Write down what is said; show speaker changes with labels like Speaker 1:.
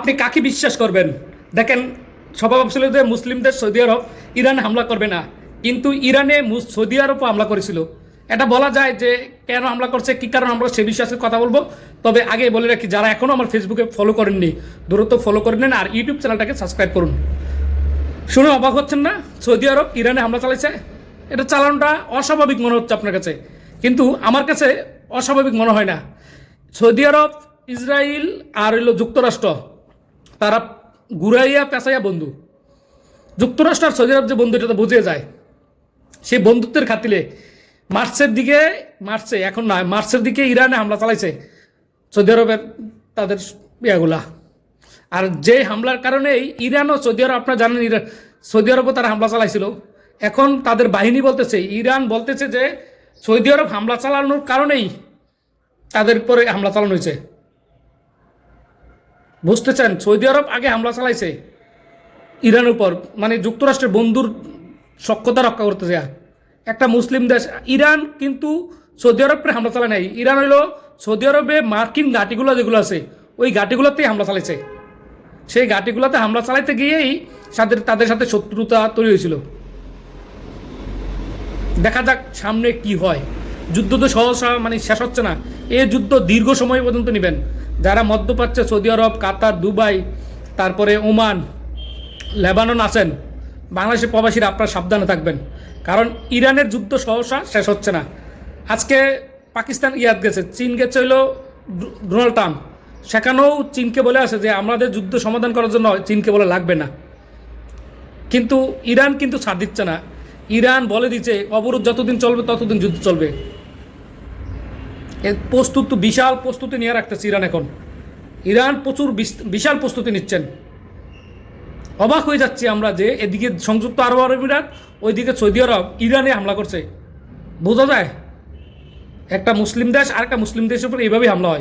Speaker 1: আপনি কাকে বিশ্বাস করবেন? দেখেন, সবাই ভাবছিল যে মুসলিমদের সৌদি আরব ইরানে হামলা করবে না, কিন্তু ইরানে সৌদি আরবও হামলা করেছিল। এটা বলা যায় যে কেন হামলা করছে, কী কারণ আমরা সে বিষয়ে কথা বলবো। তবে আগে বলে রাখি, যারা এখনও আমার ফেসবুকে ফলো করেননি দ্রুত ফলো করে নেন আর ইউটিউব চ্যানেলটাকে সাবস্ক্রাইব করুন। শুনে অবাক হচ্ছেন না? সৌদি আরব ইরানে হামলা চালাইছে। এটা চালানোটা অস্বাভাবিক মনে হচ্ছে আপনার কাছে, কিন্তু আমার কাছে অস্বাভাবিক মনে হয় না। সৌদি আরব, ইসরায়েল আর হইল যুক্তরাষ্ট্র, তারা ঘুরাইয়া পেঁচাইয়া বন্ধু। যুক্তরাষ্ট্র আর সৌদি আরব যে বন্ধু, এটা তো বুঝে যায়। সেই বন্ধুত্বের খাতিরে মার্চের দিকে ইরানে হামলা চালাইছে সৌদি আরবের তাদের ইয়াগুলা। আর যে হামলার কারণেই ইরান ও সৌদি আরব, আপনারা জানেন সৌদি আরবও তারা হামলা চালাইছিল। এখন তাদের বাহিনী বলতেছে, ইরান বলতেছে যে সৌদি আরব হামলা চালানোর কারণেই তাদের উপরে হামলা চালানো হয়েছে। বুঝতেছেন? সৌদি আরব আগে হামলা চালাইছে ইরানের উপর, মানে যুক্তরাষ্ট্রের বন্ধুর সক্ষতা রক্ষা করতে যায় একটা মুসলিম দেশ। ইরান কিন্তু সৌদি আরবের হামলা চালায় নাই। ইরান হইল সৌদি আরবে মার্কিন ঘাঁটিগুলো যেগুলো আছে ওই ঘাঁটিগুলোতেই হামলা চালাইছে। সেই ঘাঁটিগুলোতে হামলা চালাইতে গিয়েই তাদের সাথে শত্রুতা তৈরি হয়েছিল। দেখা যাক সামনে কি হয়। যুদ্ধ তো সহসা মানে শেষ হচ্ছে না, এই যুদ্ধ দীর্ঘ সময় পর্যন্ত নেবেন। যারা মধ্যপ্রাচ্যে সৌদি আরব, কাতার, দুবাই, তারপরে ওমান, লেবানন আছেন, বাংলাদেশের প্রবাসীরা আপনারা সাবধানে থাকবেন, কারণ ইরানের যুদ্ধ সহসা শেষ হচ্ছে না। আজকে পাকিস্তান ইয়াদ গেছে, চীন গেছে হইল ডোনাল্ড ট্রাম্প, সেখানেও চীনকে বলে আসে যে আমাদের যুদ্ধ সমাধান করার জন্য চীনকে বলে লাগবে না। কিন্তু ইরান কিন্তু ছাড় দিচ্ছে না। ইরান বলে দিচ্ছে অবরোধ যতদিন চলবে ততদিন যুদ্ধ চলবে। বিশাল প্রস্তুতি নিয়ে রাখতেছে ইরান। এখন ইরান প্রচুর বিশাল প্রস্তুতি নিচ্ছেন। অবাক হয়ে যাচ্ছি আমরা যে এদিকে সংযুক্ত আরব আমিরাত, ওইদিকে সৌদি আরব ইরানে হামলা করছে। বোঝা যায় একটা মুসলিম দেশ আর একটা মুসলিম দেশের উপর এইভাবেই হামলা হয়।